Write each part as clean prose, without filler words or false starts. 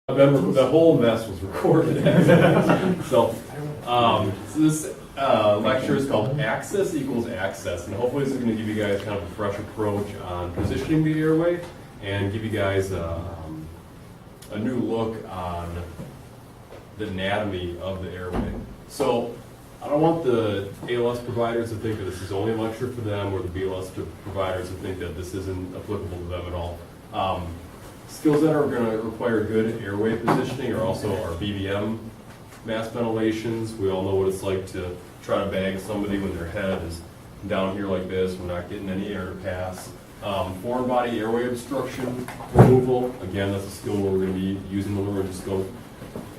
The whole mess was recorded. So this lecture is called Access Equals Access, and hopefully this is going to give you guys kind of a fresh approach on positioning the airway and give you guys a new look on the anatomy of the airway. So I don't want the ALS providers to think that this is only a lecture for them, or the BLS providers to think that this isn't applicable to them at all. Skills that are going to require good airway positioning are also our BVM mass ventilations. We all know what it's like to try to bag somebody when their head is down here like this. We're not getting any air to pass. Foreign body airway obstruction removal. Again, that's a skill where we're going to be using the laryngoscope.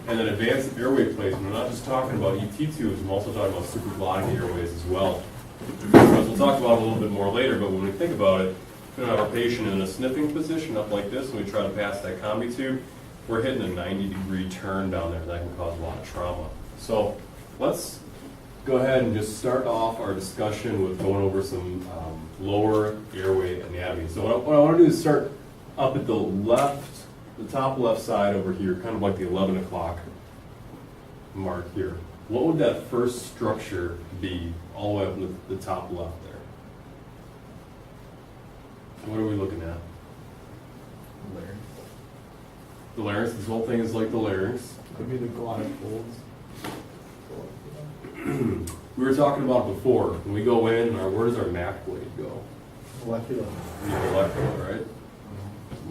And then advanced airway placement. We're not just talking about ET tubes, I'm also talking about supraglottic airways as well. As we'll talk about it a little bit more later, but when we think about it, we have our patient in a sniffing position up like this, and we try to pass that combi tube, we're hitting a 90-degree turn down there. That can cause a lot of trauma. So let's go ahead and just start off our discussion with going over some lower airway anatomy. So what I want to do is start up at the left, the top left side over here, kind of like the 11 o'clock mark here. What would that first structure be all the way up in the top left there? What are we looking at? Larynx. The larynx. This whole thing is like the larynx. Could be the glottic folds. We were talking about before. When we go in, where does our MAC blade go? Molecular. Molecular, right?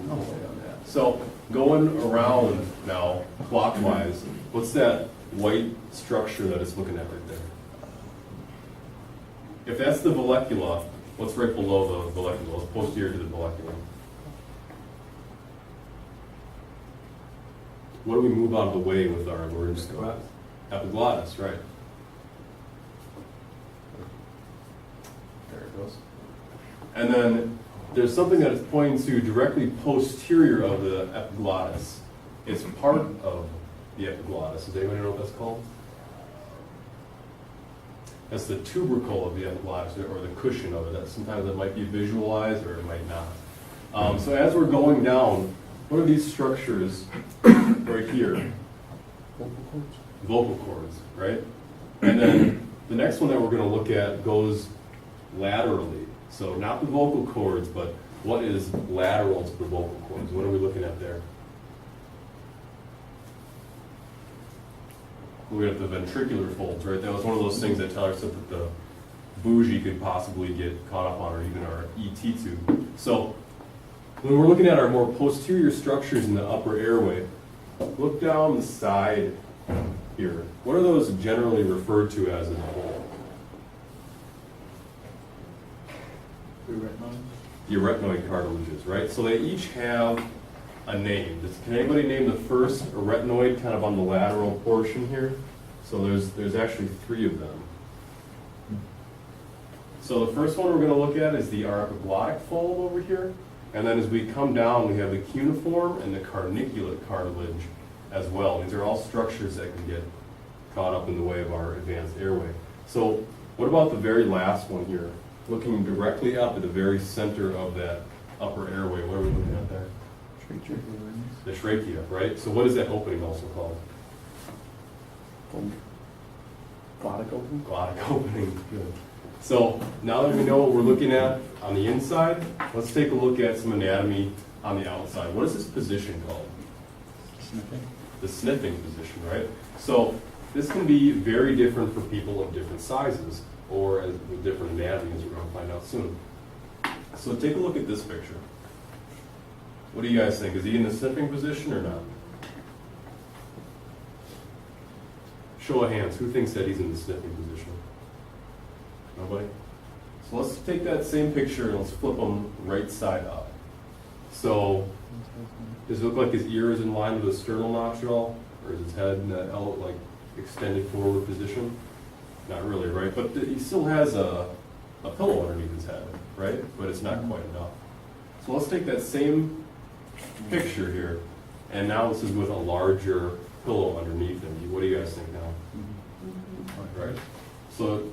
No way on that. So going around now, clockwise, what's that white structure that it's looking at right there? If that's the vallecula, what's right below the vallecula? It's posterior to the vallecula. What do we move out of the way with our laryngoscope? Epiglottis, right. There it goes. And then there's something that is pointing to directly posterior of the epiglottis. It's part of the epiglottis. Does anybody know what that's called? That's the tubercle of the epiglottis, or the cushion of it. That sometimes it might be visualized or it might not. So as we're going down, what are these structures right here? Vocal cords. Vocal cords, right? And then the next one that we're going to look at goes laterally. So not the vocal cords, but what is lateral to the vocal cords? What are we looking at there? We have the ventricular folds, right? That was one of those things that Tyler said that the bougie could possibly get caught up on, or even our ET tube. So when we're looking at our more posterior structures in the upper airway, look down the side here. What are those generally referred to as in the whole? The retinoid cartilages, right? So they each have a name. Can anybody name the first retinoid kind of on the lateral portion here? So there's actually 3 of them. So the first one we're going to look at is the epiglottic fold over here. And then as we come down, we have the cuneiform and the carniculate cartilage as well. These are all structures that can get caught up in the way of our advanced airway. So what about the very last one here? Looking directly up at the very center of that upper airway, what are we looking at there? The trachea, right? So what is that opening also called? Glottic opening. Glottic opening, good. So now that we know what we're looking at on the inside, let's take a look at some anatomy on the outside. What is this position called? Sniffing. The sniffing position, right? So this can be very different for people of different sizes, or with different anatomies, we're going to find out soon. So take a look at this picture. What do you guys think? Is he in the sniffing position or not? Show of hands, who thinks that he's in the sniffing position? Nobody? So let's take that same picture and let's flip him right side up. So, does it look like his ear is in line with the sternal notch at all? Or is his head in that like extended forward position? Not really, right? But he still has a pillow underneath his head, right? But it's not quite enough. So let's take that same picture here, and now this is with a larger pillow underneath him. What do you guys think now? Right? So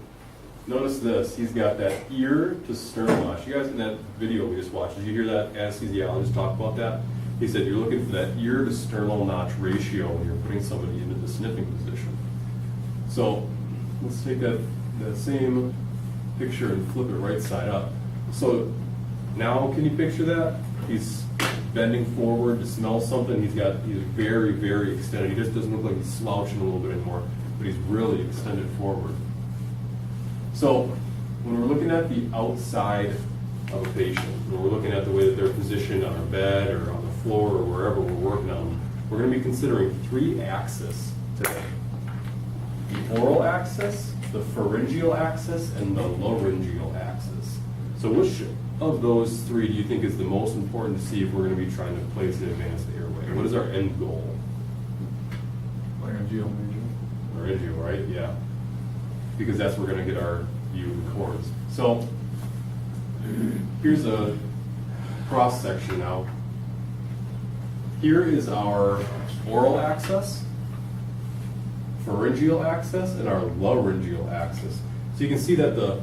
notice this. He's got that ear to sternal notch. You guys in that video we just watched, did you hear that anesthesiologist talk about that? he said you're looking for that ear to sternal notch ratio when you're putting somebody into the sniffing position. So let's take that same picture and flip it right side up. So now can you picture that? He's bending forward to smell something. He's very, very extended. He just doesn't look like he's slouching a little bit anymore, but he's really extended forward. So when we're looking at the outside of a patient, when we're looking at the way that they're positioned on our bed or on the floor or wherever we're working on them, we're going to be considering 3 axes today. The oral axis, the pharyngeal axis, and the laryngeal axis. So which of those 3 do you think is the most important to see if we're going to be trying to place an advanced airway? What is our end goal? Laryngeal. Laryngeal, right? Yeah. Because that's where we're going to get our view of the chords. So here's a cross section now. Here is our oral axis, pharyngeal axis, and our laryngeal axis. So you can see that the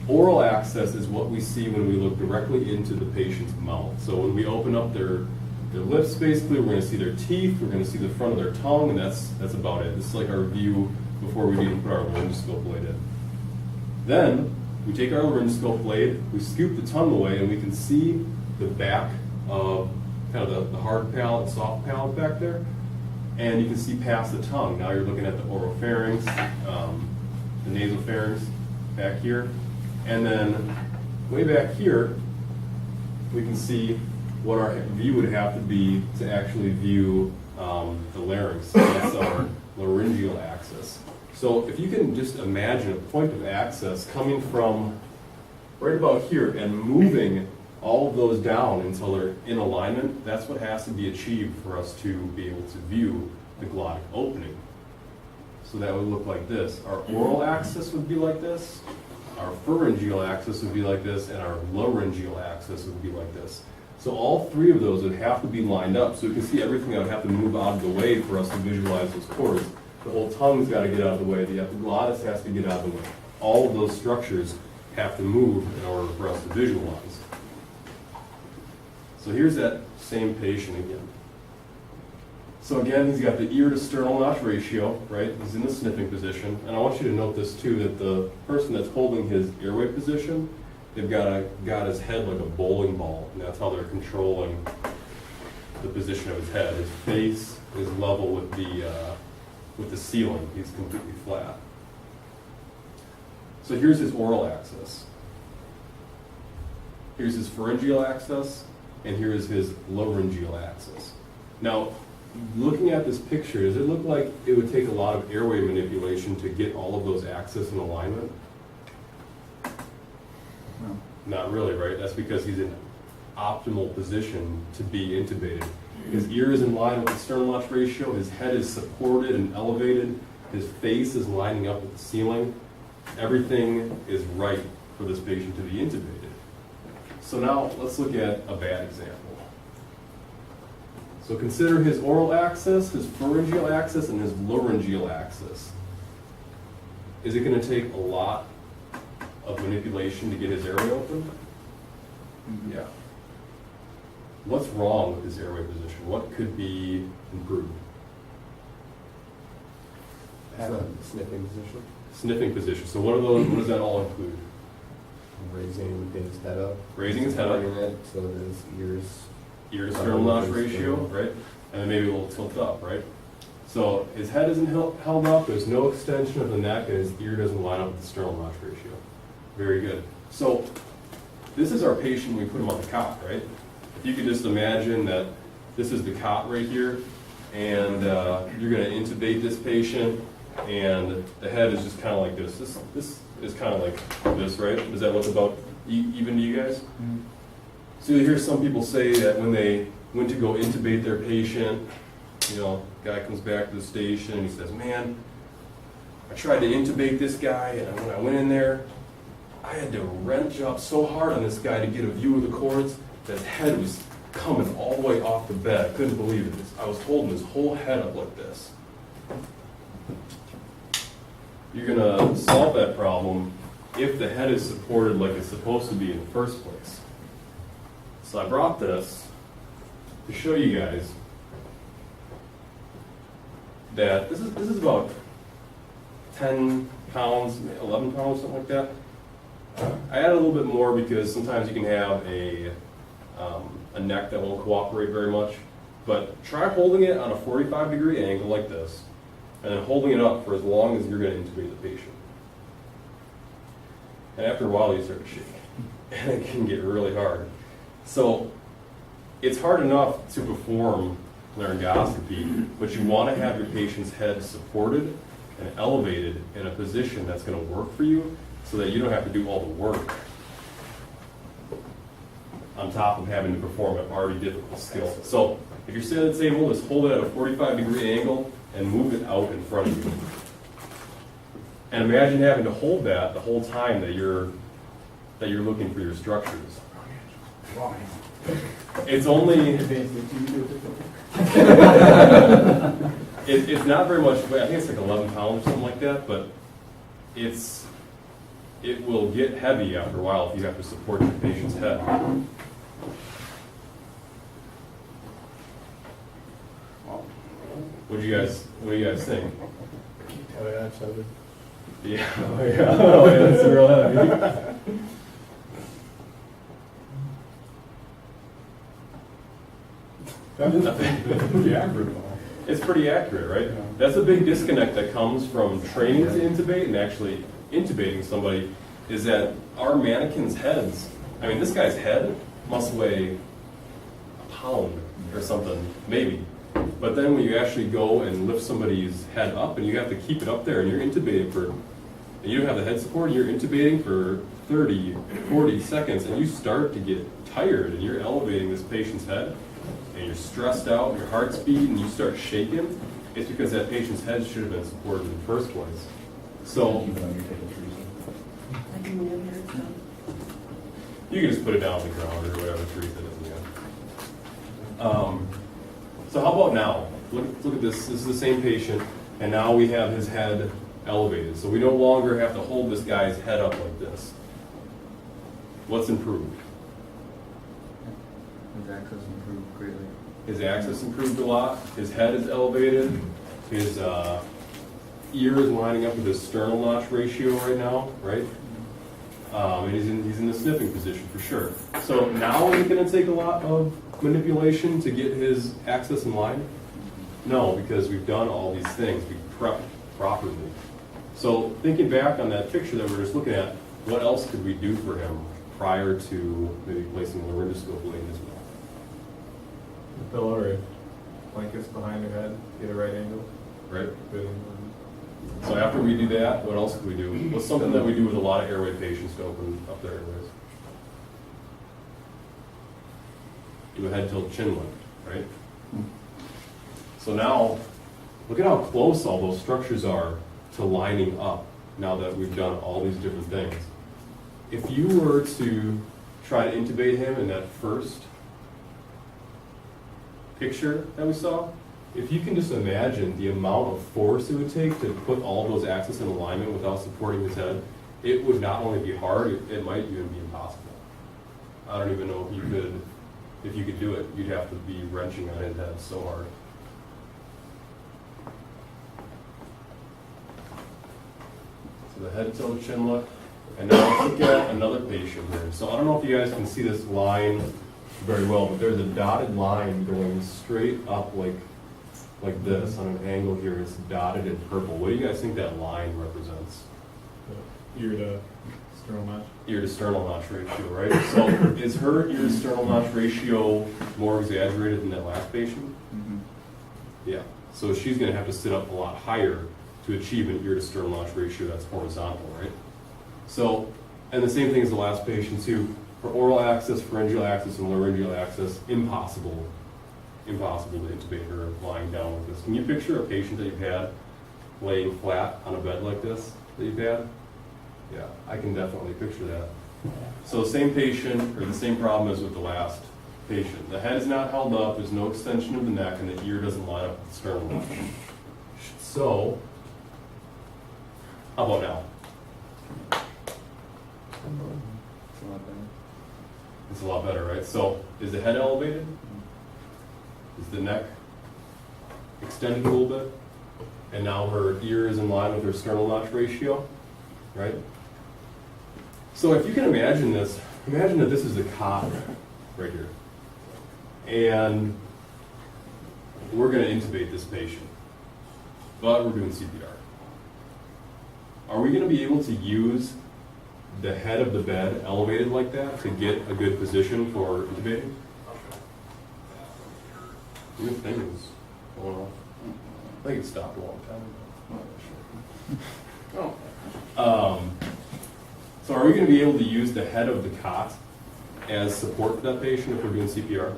oral axis is what we see when we look directly into the patient's mouth. So when we open up their lips, basically, we're going to see their teeth, we're going to see the front of their tongue, and that's about it. This is like our view before we even put our laryngoscope blade in. Then we take our laryngoscope blade, we scoop the tongue away, and we can see the back of kind of the hard palate, soft palate back there, and you can see past the tongue. Now you're looking at the oropharynx, the nasopharynx back here, and then way back here, we can see what our view would have to be to actually view the larynx. That's our laryngeal axis. So if you can just imagine a point of access coming from right about here and moving all of those down until they're in alignment, that's what has to be achieved for us to be able to view the glottic opening. So that would look like this. Our oral axis would be like this, our pharyngeal axis would be like this, and our laryngeal axis would be like this. So all 3 of those would have to be lined up. So you can see everything that would have to move out of the way for us to visualize those chords. The whole tongue's got to get out of the way. The epiglottis has to get out of the way. All of those structures have to move in order for us to visualize. So here's that same patient again. So again, he's got the ear to sternal notch ratio, right? He's in the sniffing position. And I want you to note this too, that the person that's holding his airway position, they've got his head like a bowling ball, and that's how they're controlling the position of his head. His face is level with the ceiling. He's completely flat. So here's his oral axis. Here's his pharyngeal axis, and here is his laryngeal axis. Now, looking at this picture, does it look like it would take a lot of airway manipulation to get all of those axes in alignment? No. Not really, right? That's because he's in optimal position to be intubated. His ear is in line with the sternal notch ratio, his head is supported and elevated, his face is lining up with the ceiling. Everything is right for this patient to be intubated. So now let's look at a bad example. So consider his oral axis, his pharyngeal axis, and his laryngeal axis. Is it going to take a lot of manipulation to get his airway open? Yeah. What's wrong with his airway position? What could be improved? Sniffing position, Sniffing position. So what does that all include? raising his head up. Raising his head up. Supporting it so that his ears. Ear to sternal notch ratio, right? And then maybe a little tilt up, right? So his head isn't held up, there's no extension of the neck, and his ear doesn't line up with the sternal notch ratio. Very good. So this is our patient when we put him on the cot, right? If you could just imagine that this is the cot right here, and you're going to intubate this patient, and the head is just kind of like this. This is kind of like this, right? Does that look about even to you guys? Mm-hmm. So you hear some people say that when they went to go intubate their patient, guy comes back to the station and he says, man, I tried to intubate this guy, and when I went in there, I had to wrench up so hard on this guy to get a view of the cords that his head was coming all the way off the bed. I couldn't believe it. I was holding his whole head up like this. You're going to solve that problem if the head is supported like it's supposed to be in the first place. So I brought this to show you guys that this is about 10 pounds, 11 pounds, something like that. I add a little bit more because sometimes you can have a neck that won't cooperate very much. But try holding it on a 45-degree angle like this, and then holding it up for as long as you're going to intubate the patient. And after a while, you start to shake, and it can get really hard. So it's hard enough to perform laryngoscopy, but you want to have your patient's head supported and elevated in a position that's going to work for you, so that you don't have to do all the work on top of having to perform an already difficult skill. So if you're sitting at the table, just hold it at a 45-degree angle and move it out in front of you. And imagine having to hold that the whole time that you're looking for your structures. It's only it's not very much weight. I think it's like 11 pounds or something like that, but it will get heavy after a while if you have to support your patient's head. What do you guys think? Oh yeah, I've said it. Yeah, oh yeah, that's real heavy. Pretty accurate. It's pretty accurate, right? Yeah. That's a big disconnect that comes from training to intubate and actually intubating somebody, is that our mannequins' heads, I mean, this guy's head must weigh a pound or something, maybe. But then when you actually go and lift somebody's head up and you have to keep it up there and you're intubating and you don't have the head support, and you're intubating for 30, 40 seconds, and you start to get tired and you're elevating this patient's head and you're stressed out, your heart's beating, and you start shaking, it's because that patient's head should have been supported in the first place. So you can just put it down on the ground or whatever Teresa does again. So how about now? Look at this. This is the same patient, and now we have his head elevated. So we no longer have to hold this guy's head up like this. What's improved? His access improved greatly. His access improved a lot. His head is elevated. His ear is lining up with his sternal notch ratio right now, right? And he's in the sniffing position for sure. So now is it going to take a lot of manipulation to get his access in line? No, because we've done all these things. We've prepped properly. So thinking back on that picture that we were just looking at, what else could we do for him prior to maybe placing the laryngoscope blade in his mouth? The pillow or blankets behind their head, get a right angle. Right? Good. So after we do that, what else could we do? What's something that we do with a lot of airway patients to open up their airways? Do a head tilt chin lift, right? So now, look at how close all those structures are to lining up now that we've done all these different things. If you were to try to intubate him in that first picture that we saw, if you can just imagine the amount of force it would take to put all those axes in alignment without supporting his head, it would not only be hard, it might even be impossible. I don't even know if you could do it. You'd have to be wrenching on his head so hard. So the head tilt chin lift. And now let's look at another patient here. So I don't know if you guys can see this line very well, but there's a dotted line going straight up like this on an angle here. It's dotted in purple. What do you guys think that line represents? Ear to sternal notch. Ear to sternal notch ratio, right? So is her ear to sternal notch ratio more exaggerated than that last patient? Mm-hmm. Yeah. So she's going to have to sit up a lot higher to achieve an ear to sternal notch ratio that's horizontal, right? So, and the same thing as the last patient too. For oral access, pharyngeal access, and laryngeal access, impossible to intubate her lying down like this. Can you picture a patient that you've had laying flat on a bed like this that you've had? Yeah, I can definitely picture that. So same patient, or the same problem as with the last patient. The head is not held up, there's no extension of the neck, and the ear doesn't line up with the sternum. So, how about now? It's a lot better. It's a lot better, right? So, is the head elevated? Is the neck extended a little bit? And now her ear is in line with her sternal notch ratio, right? So if you can imagine this, imagine that this is a cot right here. And we're going to intubate this patient, but we're doing CPR. Are we going to be able to use the head of the bed elevated like that to get a good position for intubating? Your thing is going off. I think it stopped a long time ago. Oh. So are we going to be able to use the head of the cot as support for that patient if we're doing CPR?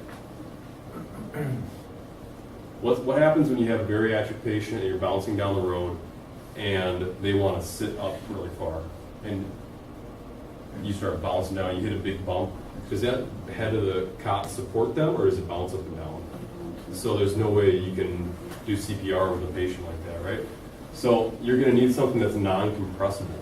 What happens when you have a bariatric patient and you're bouncing down the road and they want to sit up really far and you start bouncing down, you hit a big bump? Does that head of the cot support them, or does it bounce up and down? So there's no way you can do CPR with a patient like that, right? So you're going to need something that's non-compressible.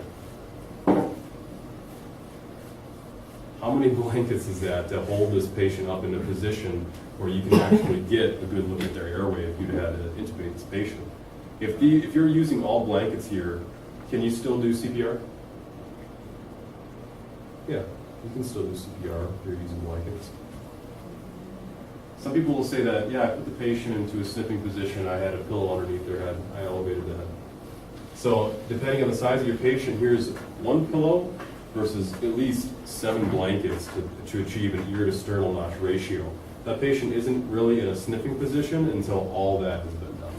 How many blankets is that to hold this patient up in a position where you can actually get a good look at their airway if you had to intubate this patient? If you're using all blankets here, can you still do CPR? Yeah, you can still do CPR if you're using blankets. Some people will say that, yeah, I put the patient into a sniffing position, I had a pillow underneath their head, I elevated the head. So depending on the size of your patient, here's one pillow versus at least 7 blankets to achieve an ear to sternal notch ratio. That patient isn't really in a sniffing position until all that has been done.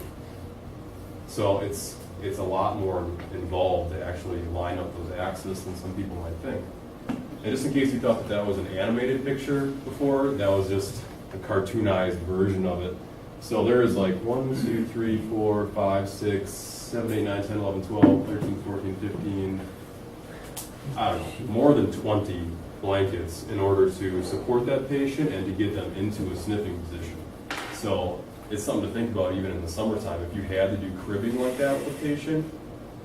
So it's a lot more involved to actually line up those axes than some people might think. And just in case you thought that was an animated picture before, that was just a cartoonized version of it. So there is like 1, 2, 3, 4, 5, 6, 7, 8, 9, 10, 11, 12, 13, 14, 15, I don't know, more than 20 blankets in order to support that patient and to get them into a sniffing position. So it's something to think about even in the summertime. If you had to do cribbing like that with a patient,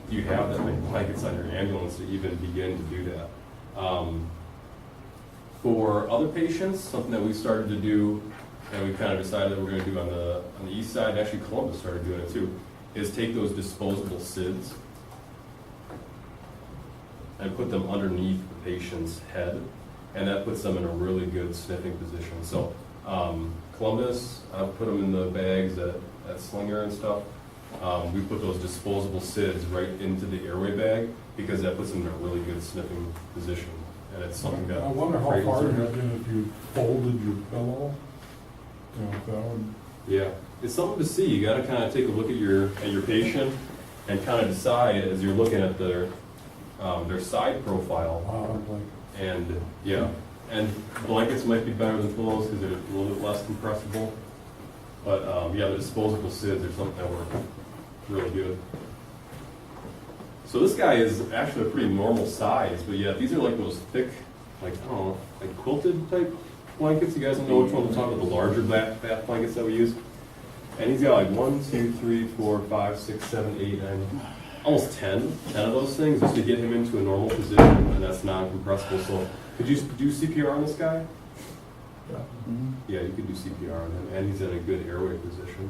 you have that many blankets on your ambulance to even begin to do that. For other patients, something that we started to do, and we kind of decided that we're going to do on the east side, and actually Columbus started doing it too, is take those disposable SIDS and put them underneath the patient's head, and that puts them in a really good sniffing position. So Columbus, I've put them in the bags at Slinger and stuff. We put those disposable SIDS right into the airway bag because that puts them in a really good sniffing position. And it's something that I wonder how cradles far their you'd head. have been if you folded your pillow. You know, that would, Yeah, it's something to see. You got to kind of take a look at your patient and kind of decide as you're looking at their side profile. like, And yeah, and blankets might be better than pillows because they're a little bit less compressible. But yeah, the disposable SIDS are something that work really good. So this guy is actually a pretty normal size, but yeah, these are like those thick, like, I don't know, like quilted type blankets. You guys don't know which one I'm talking about, the larger bath blankets that we use. And he's got like 1, 2, 3, 4, 5, 6, 7, 8, 9, almost 10 of those things just to get him into a normal position, and that's non-compressible. So could you do CPR on this guy? yeah. Yeah, you could do CPR on him, and he's in a good airway position.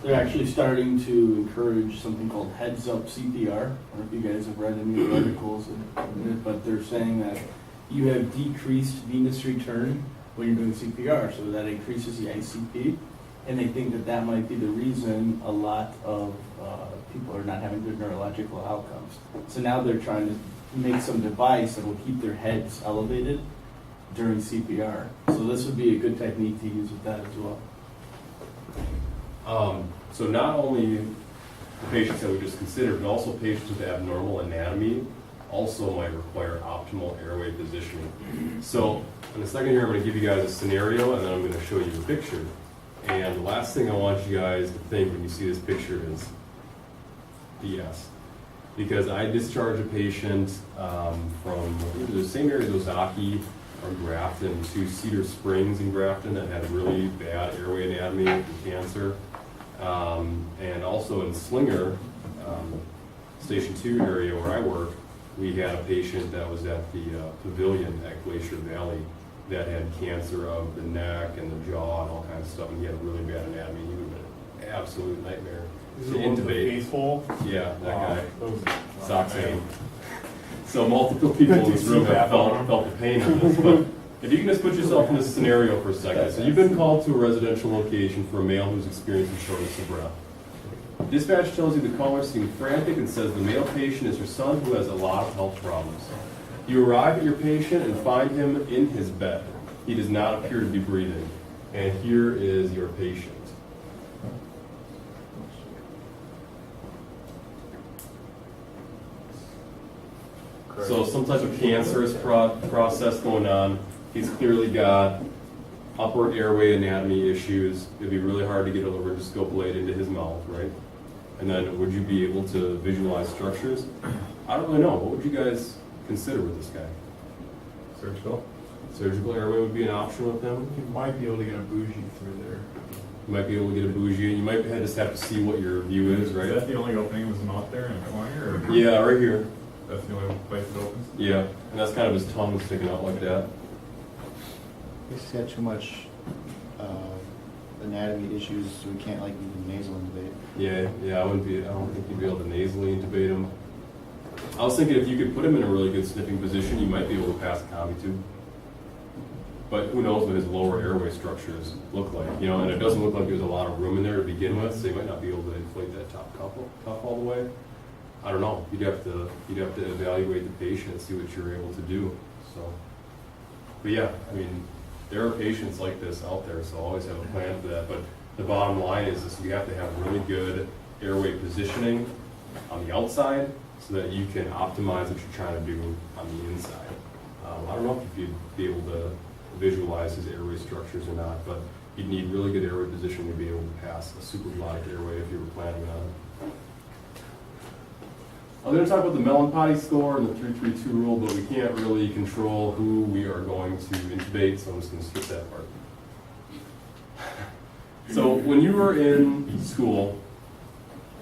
They're actually starting to encourage something called heads-up CPR. I don't know if you guys have read any of the articles, but they're saying that you have decreased venous return when you're doing CPR, so that increases the ICP. And they think that that might be the reason a lot of people are not having good neurological outcomes. So now they're trying to make some device that will keep their heads elevated during CPR. So this would be a good technique to use with that as well. So not only the patients that we just considered, but also patients with abnormal anatomy also might require optimal airway positioning. So in a second here, I'm going to give you guys a scenario, and then I'm going to show you a picture. And the last thing I want you guys to think when you see this picture is BS. Because I discharged a patient from either the same area as Ozaki or Grafton to Cedar Springs in Grafton that had really bad airway anatomy and cancer. And also in Slinger, Station 2 area where I work, we had a patient that was at the pavilion at Glacier Valley that had cancer of the neck and the jaw and all kinds of stuff, and he had a really bad anatomy. He would have been an absolute nightmare Is to it one with the intubate. faithful? Yeah, that guy. Those- Soxane. So multiple people in this room have felt the pain of this, but if you can just put yourself in this scenario for a second. So you've been called to a residential location for a male who's experiencing shortness of breath. Dispatch tells you the caller seemed frantic and says the male patient is your son who has a lot of health problems. You arrive at your patient and find him in his bed. He does not appear to be breathing. And here is your patient. So some type of cancerous process going on. He's clearly got upper airway anatomy issues. It'd be really hard to get a laryngoscope blade into his mouth, right? And then would you be able to visualize structures? I don't really know. What would you guys consider with this guy? Surgical? Surgical airway would be an option with him. You might be able to get a bougie through there. You might be able to get a bougie, and you might just have to see what your view is, Is right? that the only opening in his mouth there in the corner, or Yeah, right here. that's the only place it opens? Yeah, and that's kind of his tongue sticking out like that. He's got too much anatomy issues, so we can't like even nasal intubate. Yeah, I don't think you'd be able to nasally intubate him. I was thinking if you could put him in a really good sniffing position, you might be able to pass a combi tube. But who knows what his lower airway structures look like, you know, and it doesn't look like there's a lot of room in there to begin with, so you might not be able to inflate that top cuff all the way. I don't know, you'd have to evaluate the patient and see what you're able to do, so. But yeah, I mean, there are patients like this out there, so always have a plan for that, but the bottom line is this, you have to have really good airway positioning on the outside so that you can optimize what you're trying to do on the inside. I don't know if you'd be able to visualize his airway structures or not, but you'd need really good airway position to be able to pass a supraglottic airway if you were planning on it. I'm going to talk about the melon potty score and the 332 rule, but we can't really control who we are going to intubate, so I'm just going to skip that part. So when you were in school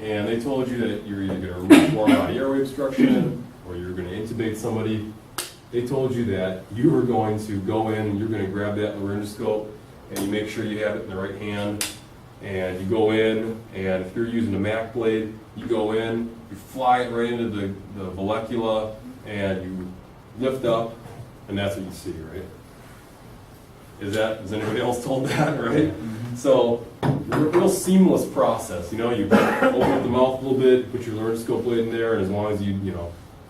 and they told you that you're either going to remove foreign body airway obstruction or you're going to intubate somebody, they told you that you were going to go in and you're going to grab that laryngoscope and you make sure you have it in the right hand, and you go in, and if you're using a Mac blade, you go in, you fly it right into the vallecula, and you lift up, and that's what you see, right? Is anybody else told that, right? So, real seamless process, you know, you open up the mouth a little bit, put your laryngoscope blade in there, and as long as you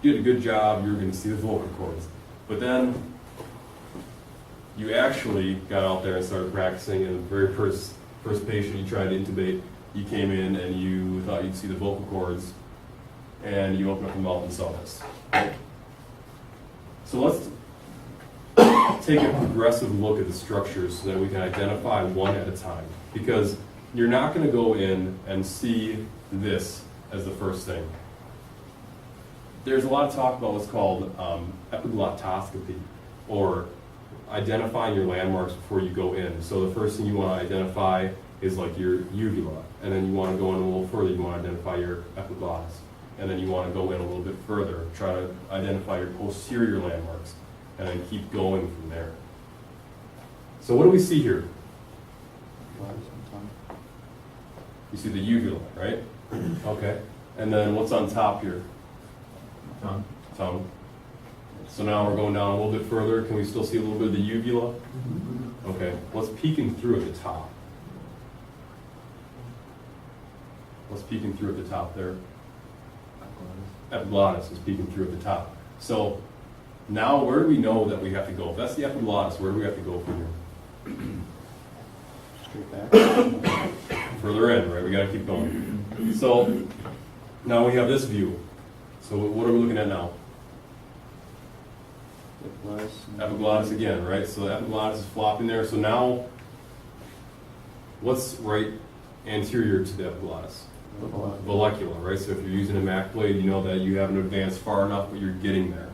did a good job, you're going to see the vocal cords. But then, you actually got out there and started practicing, and the very first patient you tried to intubate, you came in and you thought you'd see the vocal cords, and you opened up the mouth and saw this. So let's take a progressive look at the structures so that we can identify one at a time, because you're not going to go in and see this as the first thing. There's a lot of talk about what's called epiglottoscopy, or identifying your landmarks before you go in. So the first thing you want to identify is like your uvula, and then you want to go in a little further, you want to identify your epiglottis, and then you want to go in a little bit further, try to identify your posterior landmarks, and then keep going from there. So what do we see here? You see the uvula, right? Okay. And then what's on top here? Tongue. Tongue. So now we're going down a little bit further. Can we still see a little bit of the uvula? Okay. What's peeking through at the top? What's peeking through at the top there? Epiglottis is peeking through at the top. So now where do we know that we have to go? If that's the epiglottis, where do we have to go from here? Straight back. Further in, right? We got to keep going. So now we have this view. So what are we looking at now? Epiglottis again, right? So the epiglottis is flopping there. So now, what's right anterior to the epiglottis? Vallecula, right? So if you're using a Mac blade, you know that you haven't advanced far enough, but you're getting there.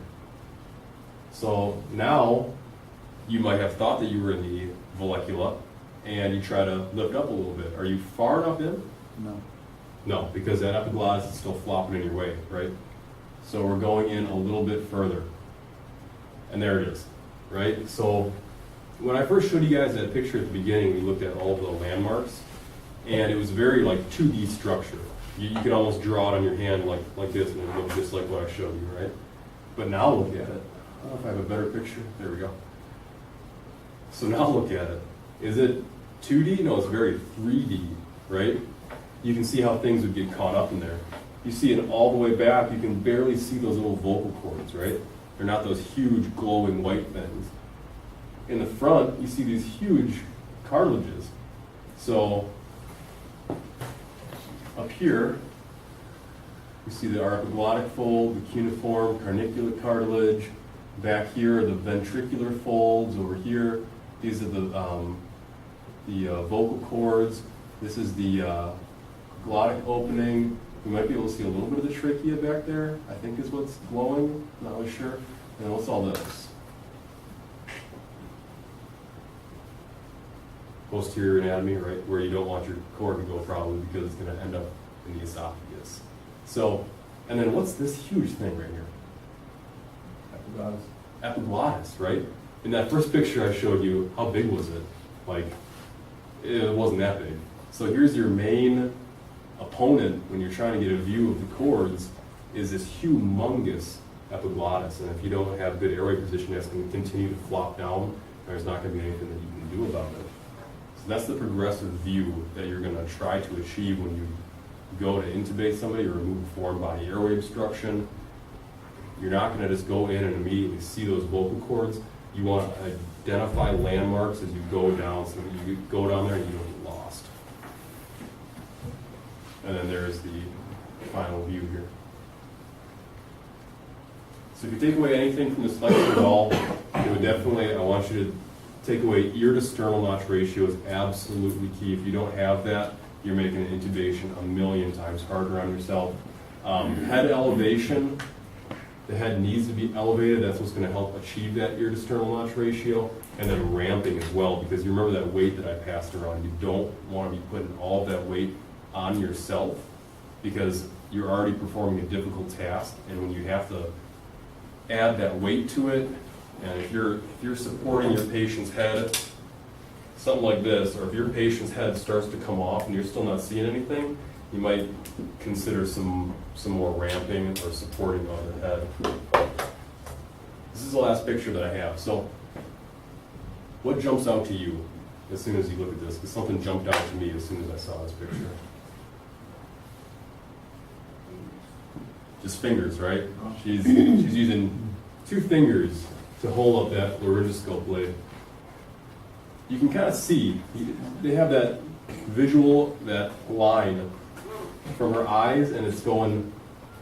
So now, you might have thought that you were in the vallecula, and you try to lift up a little bit. Are you far enough in? No. No, because that epiglottis is still flopping in your way, right? So we're going in a little bit further. And there it is, right? So when I first showed you guys that picture at the beginning, we looked at all of the landmarks, and it was very like 2D structure. You could almost draw it on your hand like this, and it looked just like what I showed you, right? But now look at it. I don't know if I have a better picture. There we go. So now look at it. Is it 2D? No, it's very 3D, right? You can see how things would get caught up in there. You see it all the way back, you can barely see those little vocal cords, right? They're not those huge glowing white things. In the front, you see these huge cartilages. So up here, you see the epiglottic fold, the cuneiform, carniculate cartilage. Back here are the ventricular folds. Over here, these are the vocal cords. This is the glottic opening. We might be able to see a little bit of the trachea back there, I think is what's glowing, not really sure. And what's all this? Posterior anatomy, right, where you don't want your cord to go probably because it's going to end up in the esophagus. So, and then what's this huge thing right here? Epiglottis. Epiglottis, right? In that first picture I showed you, how big was it? Like, it wasn't that big. So here's your main opponent when you're trying to get a view of the cords, is this humongous epiglottis. And if you don't have good airway position, that's going to continue to flop down. There's not going to be anything that you can do about it. So that's the progressive view that you're going to try to achieve when you go to intubate somebody or remove a foreign body airway obstruction. You're not going to just go in and immediately see those vocal cords. You want to identify landmarks as you go down, so that you go down there and you don't get lost. And then there's the final view here. So if you take away anything from this lecture at all, it would definitely, I want you to take away ear to sternal notch ratio is absolutely key. If you don't have that, you're making an intubation a million times harder on yourself. Head elevation, the head needs to be elevated. That's what's going to help achieve that ear to sternal notch ratio. And then ramping as well, because you remember that weight that I passed around. You don't want to be putting all of that weight on yourself because you're already performing a difficult task. And when you have to add that weight to it, and if you're supporting your patient's head, something like this, or if your patient's head starts to come off and you're still not seeing anything, you might consider some more ramping or supporting on the head. This is the last picture that I have. So what jumps out to you as soon as you look at this? Because something jumped out to me as soon as I saw this picture. Just fingers, right? She's using 2 fingers to hold up that laryngoscope blade. You can kind of see, they have that visual, that line from her eyes, and it's going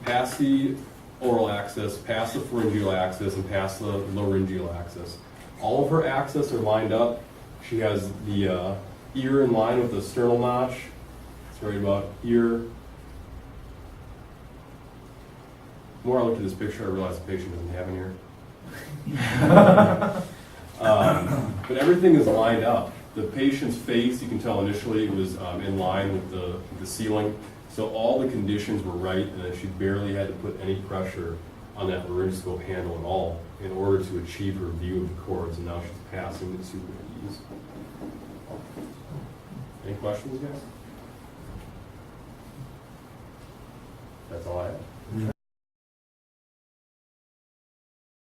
past the oral axis, past the pharyngeal axis, and past the laryngeal axis. All of her axes are lined up. She has the ear in line with the sternal notch. It's right about ear. The more I looked at this picture, I realized the patient doesn't have an ear. But everything is lined up. The patient's face, you can tell initially it was in line with the ceiling. So all the conditions were right, and then she barely had to put any pressure on that laryngoscope handle at all in order to achieve her view of the cords, and now she's passing the super ease. Any questions, guys? That's all I have.